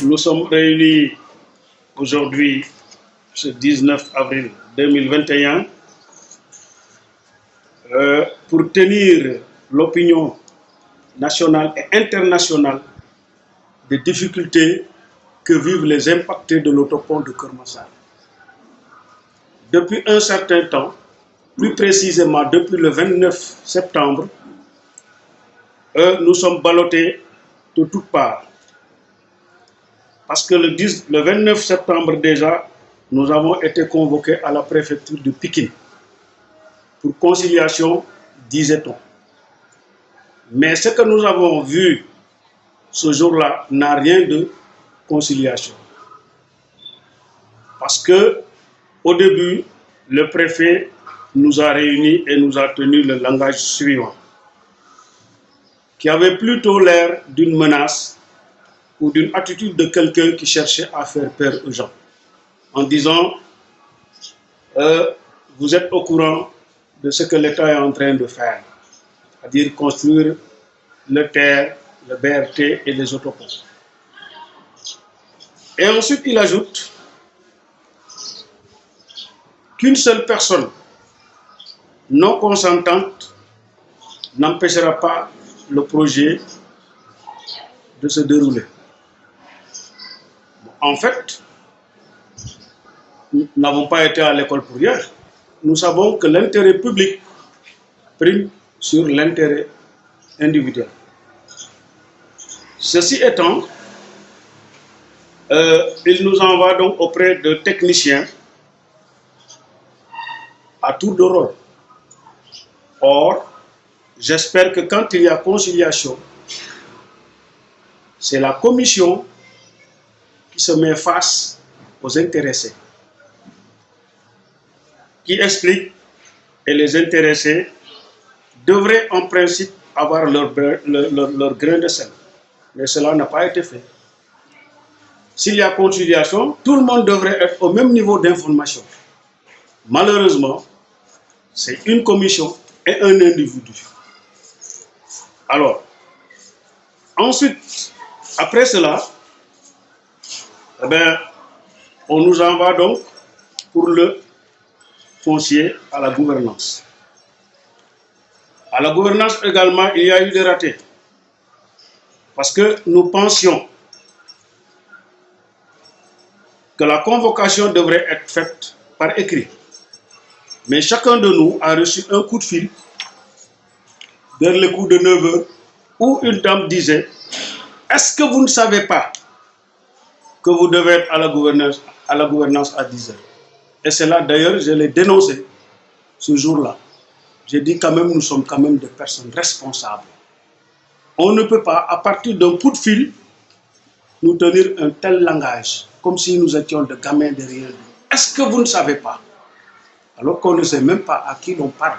Nous sommes réunis aujourd'hui, ce 19 avril 2021, pour tenir l'opinion nationale et internationale des difficultés que vivent les impactés de l'autopont de Keur Massar. Depuis un certain temps, plus précisément depuis le 29 septembre, nous sommes ballottés de toutes parts. Parce que le 29 septembre déjà, nous avons été convoqués à la préfecture de Pikine pour conciliation, disait-on. Mais ce que nous avons vu ce jour-là n'a rien de conciliation. Parce que au début, le préfet nous a réunis et nous a tenu le langage suivant, qui avait plutôt l'air d'une menace ou d'une attitude de quelqu'un qui cherchait à faire peur aux gens, en disant vous êtes au courant de ce que l'État est en train de faire, c'est-à-dire construire le TER, le BRT et les autoponts. Et ensuite, il ajoute qu'une seule personne non consentante n'empêchera pas le projet de se dérouler. En fait, nous n'avons pas été à l'école pour rien. Nous savons que l'intérêt public prime sur l'intérêt individuel. Ceci étant, il nous envoie donc auprès de techniciens à tour de rôle. Or, j'espère que quand il y a conciliation, c'est la commission qui se met face aux intéressés, qui explique, et les intéressés devraient en principe avoir leur grain de sel. Mais cela n'a pas été fait. S'il y a conciliation, tout le monde devrait être au même niveau d'information. Malheureusement, c'est une commission et un individu. Alors, ensuite, après cela, on nous envoie donc pour le foncier à la gouvernance. À la gouvernance également, il y a eu des ratés. Parce que nous pensions que la convocation devrait être faite par écrit. Mais chacun de nous a reçu un coup de fil vers le coup de 9 h où une dame disait « Est-ce que vous ne savez pas que vous devez être à la gouvernance à 10 h ?» Et c'est là d'ailleurs, je l'ai dénoncé ce jour-là. J'ai dit quand même, nous sommes quand même des personnes responsables. On ne peut pas, à partir d'un coup de fil, nous tenir un tel langage, comme si nous étions des gamins de rien. Est-ce que vous ne savez pas? Alors qu'on ne sait même pas à qui l'on parle.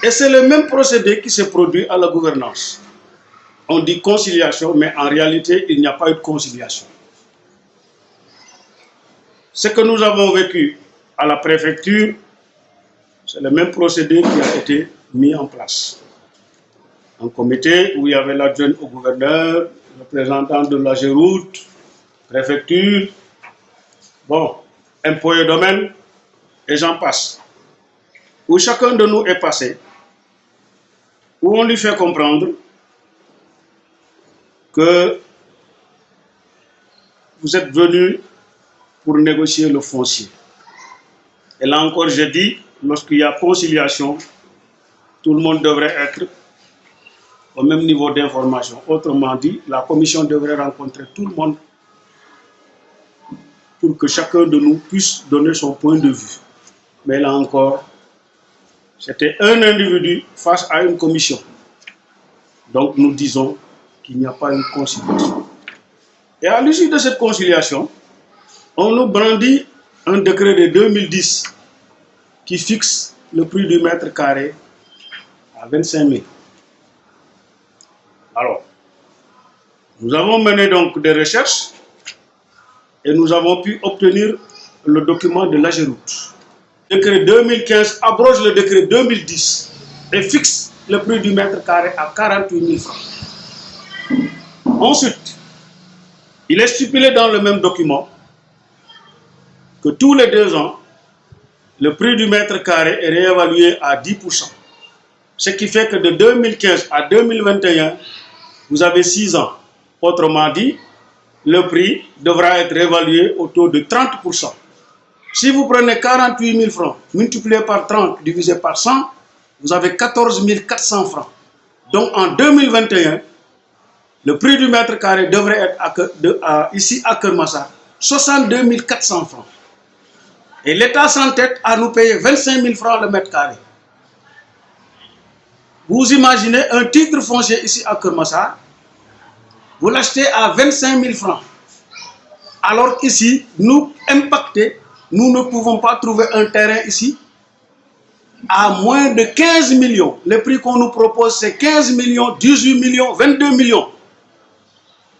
Et c'est le même procédé qui s'est produit à la gouvernance. On dit conciliation, mais en réalité, il n'y a pas eu de conciliation. Ce que nous avons vécu à la préfecture, c'est le même procédé qui a été mis en place. Un comité où il y avait l'adjoint au gouverneur, le représentant de la Géroute, préfecture, impôts et domaines, et j'en passe. Où chacun de nous est passé, où on lui fait comprendre que vous êtes venus pour négocier le foncier. Et là encore, je dis, lorsqu'il y a conciliation, tout le monde devrait être au même niveau d'information. Autrement dit, la commission devrait rencontrer tout le monde pour que chacun de nous puisse donner son point de vue. Mais là encore, c'était un individu face à une commission. Donc nous disons qu'il n'y a pas une conciliation. Et à l'issue de cette conciliation, on nous brandit un décret de 2010 qui fixe le prix du mètre carré à 25 000. Alors, nous avons mené donc des recherches et nous avons pu obtenir le document de la Géroute. Le décret 2015 abroge le décret 2010 et fixe le prix du mètre carré à 48 000 francs. Ensuite, Il est stipulé dans le même document que tous les 2 ans, le prix du mètre carré est réévalué à 10%. Ce qui fait que de 2015 à 2021, vous avez 6 ans. Autrement dit, le prix devra être réévalué au taux de 30%. Si vous prenez 48 000 francs, multiplié par 30, divisé par 100, vous avez 14 400 francs. Donc en 2021, le prix du mètre carré devrait être ici à Keur Massar 62 400 francs. Et l'État s'entête à nous payer 25 000 francs le mètre carré. Vous imaginez un titre foncier ici à Keur Massar, vous l'achetez à 25 000 francs. Alors ici, nous, impactés, nous ne pouvons pas trouver un terrain ici à moins de 15 millions. Le prix qu'on nous propose, c'est 15 millions, 18 millions, 22 millions.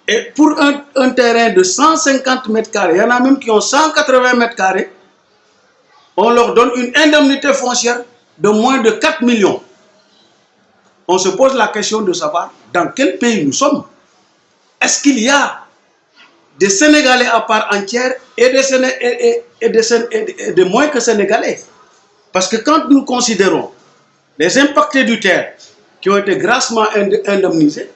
Et pour un terrain de 150 mètres carrés, il y en a même qui ont 180 mètres carrés, on leur donne une indemnité foncière de moins de 4 millions. On se pose la question de savoir dans quel pays nous sommes. Est-ce qu'il y a des Sénégalais à part entière et des moins que Sénégalais? Parce que quand nous considérons les impactés du terre qui ont été grassement indemnisés,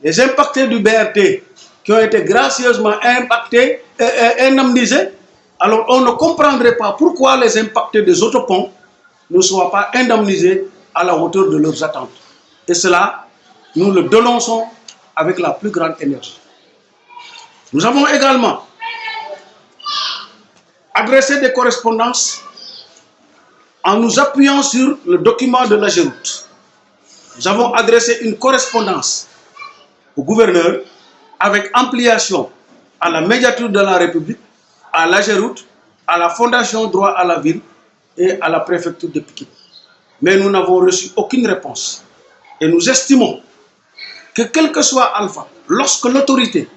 les impactés du BRT qui ont été gracieusement indemnisés, alors on ne comprendrait pas pourquoi les impactés des autoponts ne soient pas indemnisés à la hauteur de leurs attentes. Et cela, nous le dénonçons avec la plus grande énergie. Nous avons également adressé des correspondances en nous appuyant sur le document de l'AGEROUTE. Nous avons adressé une correspondance au gouverneur avec ampliation à la médiature de la République, à l'AGEROUTE, à la Fondation Droit à la Ville et à la préfecture de Pikine. Mais nous n'avons reçu aucune réponse. Et nous estimons que quel que soit Alpha, lorsque l'autorité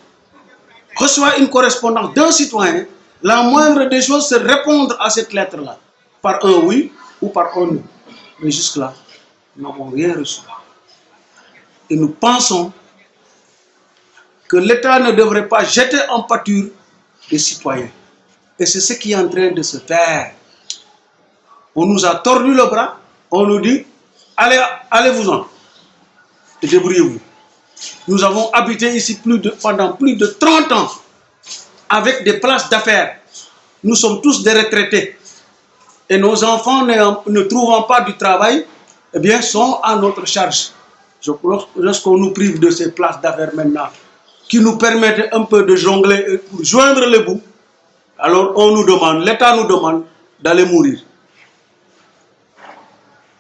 reçoit une correspondance d'un citoyen, la moindre des choses, c'est répondre à cette lettre-là, par un oui ou par un non. Mais jusque-là, nous n'avons rien reçu. Et nous pensons que l'État ne devrait pas jeter en pâture les citoyens. Et c'est ce qui est en train de se faire. On nous a tordu le bras, on nous dit, allez-vous-en, et débrouillez-vous. Nous avons habité ici pendant plus de 30 ans avec des places d'affaires. Nous sommes tous des retraités. Et nos enfants ne trouvant pas du travail, eh bien, sont à notre charge. Lorsqu'on nous prive de ces places d'affaires maintenant, qui nous permettent un peu de jongler pour joindre les bouts, alors on nous demande, l'État nous demande d'aller mourir.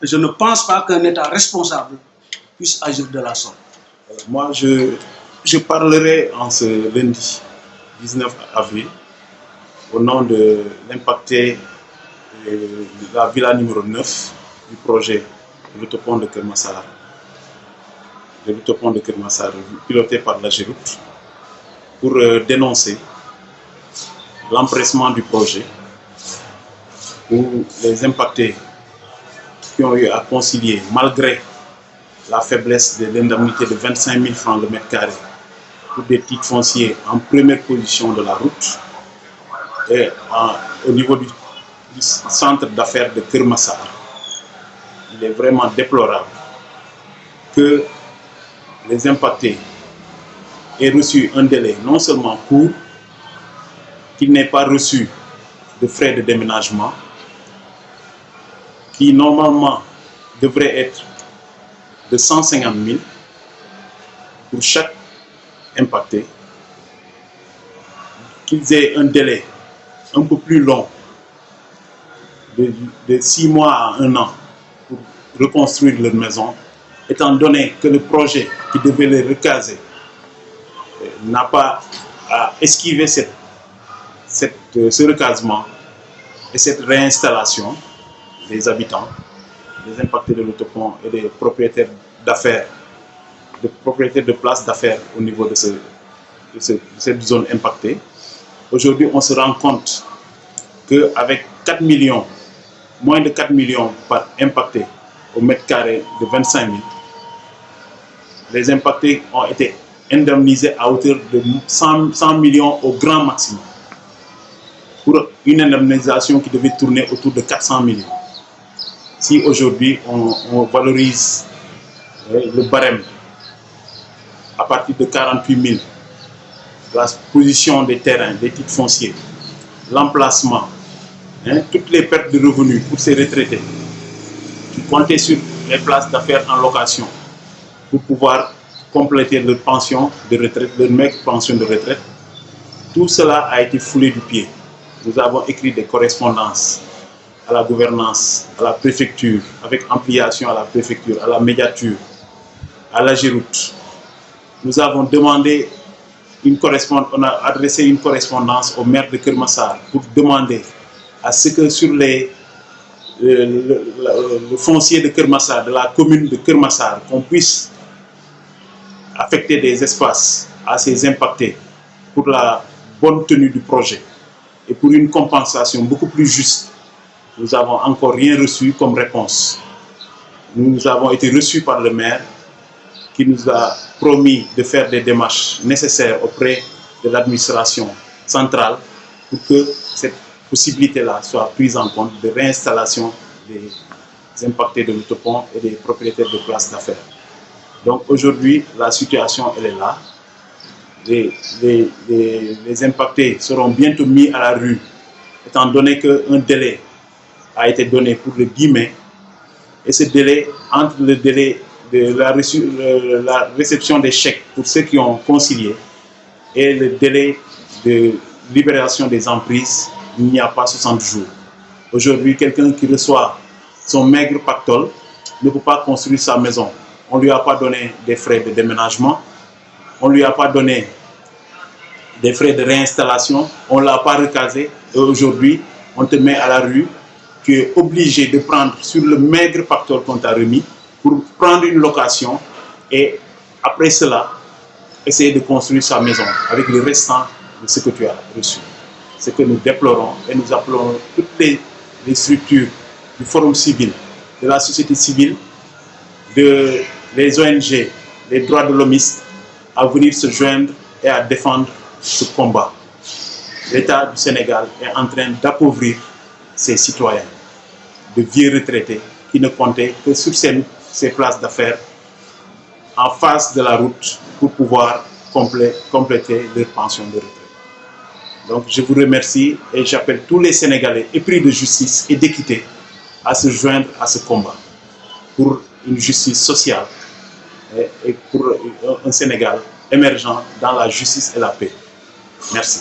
Et je ne pense pas qu'un État responsable puisse agir de la sorte. Moi, je parlerai en ce lundi 19 avril au nom de l'impacté de la villa numéro 9 du projet de l'autopont de Keur Massar. De l'autopont de Keur Massar piloté par l'AGEROUTE pour dénoncer l'empressement du projet où les impactés qui ont eu à concilier malgré la faiblesse de l'indemnité de 25 000 francs le mètre carré pour des titres fonciers en première position de la route et au niveau du centre d'affaires de Keur Massar. Il est vraiment déplorable que les impactés aient reçu un délai non seulement court, qu'ils n'aient pas reçu de frais de déménagement, qui normalement devrait être de 150 000 pour chaque impacté, qu'ils aient un délai un peu plus long de 6 mois à 1 an pour reconstruire leur maison, étant donné que le projet qui devait les recaser n'a pas à esquiver ce recasement et cette réinstallation des habitants, des impactés de l'autopont et des propriétaires d'affaires, des propriétaires de places d'affaires au niveau de cette zone impactée. Aujourd'hui, on se rend compte qu'avec 4 millions, moins de 4 millions par impacté au mètre carré de 25 000, les impactés ont été indemnisés à hauteur de 100 millions au grand maximum, pour une indemnisation qui devait tourner autour de 400 millions. Si aujourd'hui on valorise le barème à partir de 48 000, la position des terrains, des titres fonciers, l'emplacement, toutes les pertes de revenus pour ces retraités qui comptaient sur les places d'affaires en location pour pouvoir compléter leur pension de retraite, leur maigre pension de retraite, tout cela a été foulé du pied. Nous avons écrit des correspondances à la gouvernance, à la préfecture, avec ampliation à la préfecture, à la médiature, à la Géroute. Nous avons demandé on a adressé une correspondance au maire de Keur Massar pour demander à ce que sur le foncier de Keur Massar, de la commune de Keur Massar, qu'on puisse affecter des espaces à ces impactés pour la bonne tenue du projet et pour une compensation beaucoup plus juste. Nous n'avons encore rien reçu comme réponse. Nous avons été reçus par le maire qui nous a promis de faire des démarches nécessaires auprès de l'administration centrale pour que cette possibilité-là soit prise en compte de réinstallation des impactés de l'autopont et des propriétaires de places d'affaires. Donc aujourd'hui, la situation elle est là. Les impactés seront bientôt mis à la rue, étant donné qu'un délai a été donné pour le 10 mai. Et ce délai, entre le délai de la réception des chèques pour ceux qui ont concilié et le délai de libération des emprises, il n'y a pas 60 jours. Aujourd'hui, quelqu'un qui reçoit son maigre pactole ne peut pas construire sa maison. On ne lui a pas donné des frais de déménagement, on ne lui a pas donné des frais de réinstallation, on ne l'a pas recasé. Et aujourd'hui, on te met à la rue, tu es obligé de prendre sur le maigre pactole qu'on t'a remis pour prendre une location et après cela, essayer de construire sa maison avec le restant de ce que tu as reçu. Ce que nous déplorons et nous appelons toutes les structures du forum civil, de la société civile, des ONG, les droits de l'hommiste à venir se joindre et à défendre ce combat. L'État du Sénégal est en train d'appauvrir ses citoyens, de vieux retraités qui ne comptaient que sur ces places d'affaires en face de la route pour pouvoir compléter leur pension de retraite. Donc je vous remercie et j'appelle tous les Sénégalais épris de justice et d'équité à se joindre à ce combat pour une justice sociale et pour un Sénégal émergent dans la justice et la paix. Merci.